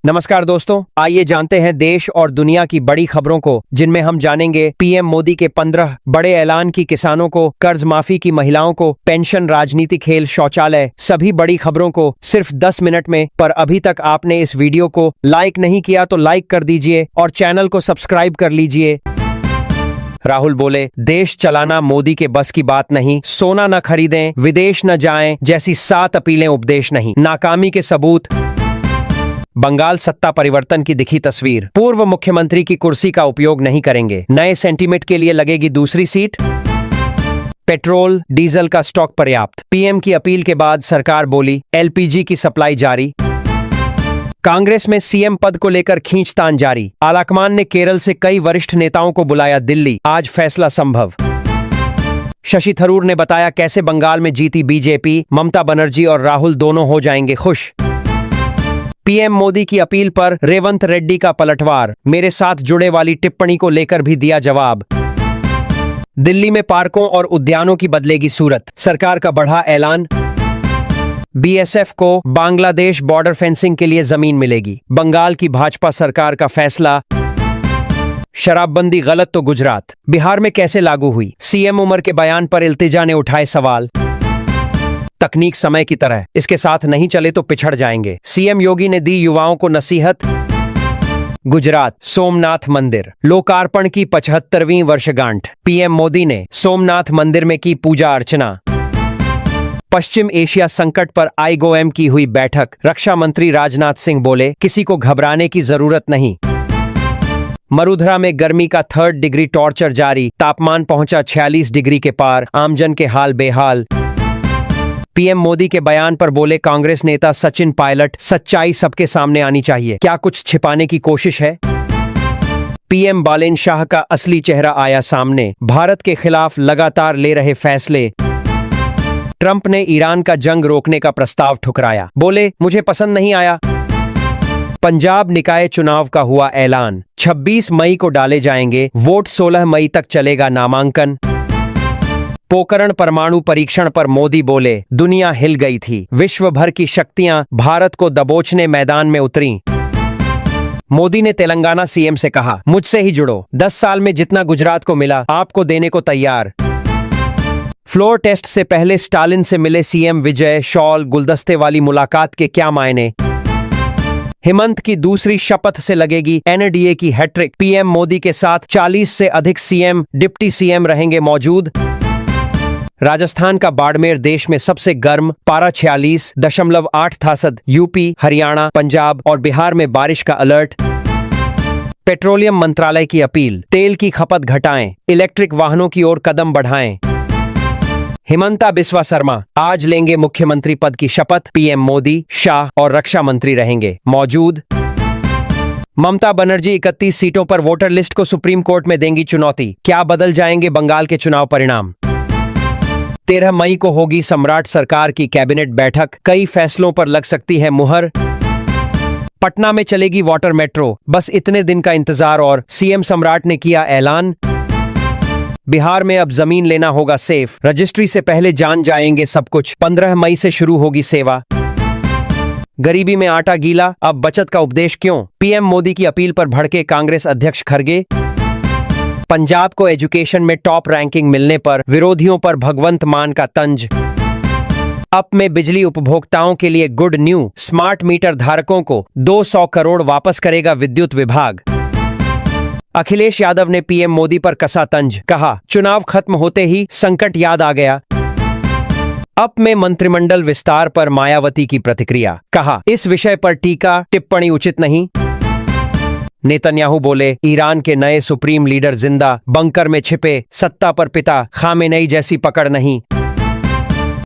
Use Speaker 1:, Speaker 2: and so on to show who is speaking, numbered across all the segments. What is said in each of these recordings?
Speaker 1: नमस्कार दोस्तों, आइए जानते हैं देश और दुनिया की बड़ी खबरों को, जिनमें हम जानेंगे पीएम मोदी के 15 बड़े ऐलान की किसानों को, कर्ज माफी की महिलाओं को, पेंशन, राजनीति, खेल, शौचालय, सभी बड़ी खबरों को सिर्फ 10 मिनट में। पर अभी तक आपने इस वीडियो को लाइक नहीं किया तो लाइक कर दीजिए और चैनल को सब्सक्राइब कर लीजिए। राहुल बोले, देश चलाना मोदी के बस की बात नहीं, सोना न खरीदें, विदेश न जाएं जैसी 7 अपीलें उपदेश नहीं, नाकामी के सबूत। बंगाल सत्ता परिवर्तन की दिखी तस्वीर, पूर्व मुख्यमंत्री की कुर्सी का उपयोग नहीं करेंगे, नए सेंटीमेंट के लिए लगेगी दूसरी सीट। पेट्रोल डीजल का स्टॉक पर्याप्त, पीएम की अपील के बाद सरकार बोली एलपीजी की सप्लाई जारी। कांग्रेस में सीएम पद को लेकर खींचतान जारी, आलाकमान ने केरल से कई वरिष्ठ नेताओं को बुलाया दिल्ली, आज फैसला संभव। शशि थरूर ने बताया कैसे बंगाल में जीती बीजेपी, ममता बनर्जी और राहुल दोनों हो जाएंगे खुश। पीएम मोदी की अपील पर रेवंत रेड्डी का पलटवार, मेरे साथ जुड़े वाली टिप्पणी को लेकर भी दिया जवाब। दिल्ली में पार्कों और उद्यानों की बदलेगी सूरत, सरकार का बढ़ा ऐलान। बीएसएफ को बांग्लादेश बॉर्डर फेंसिंग के लिए जमीन मिलेगी, बंगाल की भाजपा सरकार का फैसला। शराबबंदी गलत तो गुजरात, बिहार में कैसे लागू हुई, सीएम उमर के बयान पर इल्तिजा ने उठाए सवाल। तकनीक समय की तरह, इसके साथ नहीं चले तो पिछड़ जाएंगे, सीएम योगी ने दी युवाओं को नसीहत। गुजरात सोमनाथ मंदिर लोकार्पण की 75वीं वर्षगांठ, पीएम मोदी ने सोमनाथ मंदिर में की पूजा अर्चना। पश्चिम एशिया संकट पर आईओएम की हुई बैठक, रक्षा मंत्री राजनाथ सिंह बोले किसी को घबराने की जरूरत नहीं। मरुधरा में गर्मी का 3rd डिग्री टॉर्चर जारी, तापमान पहुंचा 46 डिग्री के पार, आमजन के हाल बेहाल। पीएम मोदी के बयान पर बोले कांग्रेस नेता सचिन पायलट, सच्चाई सबके सामने आनी चाहिए, क्या कुछ छिपाने की कोशिश है। पीएम बालेन शाह का असली चेहरा आया सामने, भारत के खिलाफ लगातार ले रहे फैसले। ट्रंप ने ईरान का जंग रोकने का प्रस्ताव ठुकराया, बोले मुझे पसंद नहीं आया। पंजाब निकाय चुनाव का हुआ ऐलान, 26 मई को डाले जाएंगे वोट, 16 मई तक चलेगा नामांकन। पोखरण परमाणु परीक्षण पर मोदी बोले दुनिया हिल गई थी, विश्व भर की शक्तियां भारत को दबोचने मैदान में उतरी। मोदी ने तेलंगाना सीएम से कहा मुझसे ही जुड़ो, 10 साल में जितना गुजरात को मिला आपको देने को तैयार। फ्लोर टेस्ट से पहले स्टालिन से मिले सीएम विजय, शॉल गुलदस्ते वाली मुलाकात के क्या मायने। हेमंत की दूसरी शपथ से लगेगी एनडीए की हैट्रिक, पीएम मोदी के साथ 40 से अधिक सीएम, डिप्टी सीएम रहेंगे मौजूद। राजस्थान का बाड़मेर देश में सबसे गर्म, पारा 46.8 यूपी, हरियाणा, पंजाब और बिहार में बारिश का अलर्ट। पेट्रोलियम मंत्रालय की अपील, तेल की खपत घटाएं, इलेक्ट्रिक वाहनों की ओर कदम बढ़ाएं। हिमंता बिस्वा शर्मा आज लेंगे मुख्यमंत्री पद की शपथ, पीएम मोदी, शाह और रक्षा मंत्री रहेंगे मौजूद। ममता बनर्जी 31 सीटों पर वोटर लिस्ट को सुप्रीम कोर्ट में देंगी चुनौती, क्या बदल जाएंगे बंगाल के चुनाव परिणाम। 13 मई को होगी सम्राट सरकार की कैबिनेट बैठक, कई फैसलों पर लग सकती है मुहर। पटना में चलेगी वाटर मेट्रो, बस इतने दिन का इंतजार और सीएम सम्राट ने किया ऐलान। बिहार में अब जमीन लेना होगा सेफ, रजिस्ट्री से पहले जान जाएंगे सब कुछ, 15 मई से शुरू होगी सेवा। गरीबी में आटा गीला, अब बचत का उपदेश क्यों, पीएम मोदी की अपील पर भड़के कांग्रेस अध्यक्ष खड़गे। पंजाब को एजुकेशन में टॉप रैंकिंग मिलने पर विरोधियों पर भगवंत मान का तंज। अप में बिजली उपभोक्ताओं के लिए गुड न्यू, स्मार्ट मीटर धारकों को 200 करोड़ वापस करेगा विद्युत विभाग। अखिलेश यादव ने पीएम मोदी पर कसा तंज, कहा चुनाव खत्म होते ही संकट याद आ गया। अप में मंत्रिमंडल विस्तार पर मायावती की प्रतिक्रिया, कहा इस विषय पर टीका टिप्पणी उचित नहीं। नेतन्याहू बोले ईरान के नए सुप्रीम लीडर जिंदा, बंकर में छिपे, सत्ता पर पिता खामेनेई जैसी पकड़ नहीं।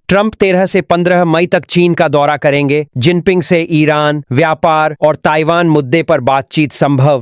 Speaker 1: ट्रंप 13 से 15 मई तक चीन का दौरा करेंगे, जिनपिंग से ईरान, व्यापार और ताइवान मुद्दे पर बातचीत संभव।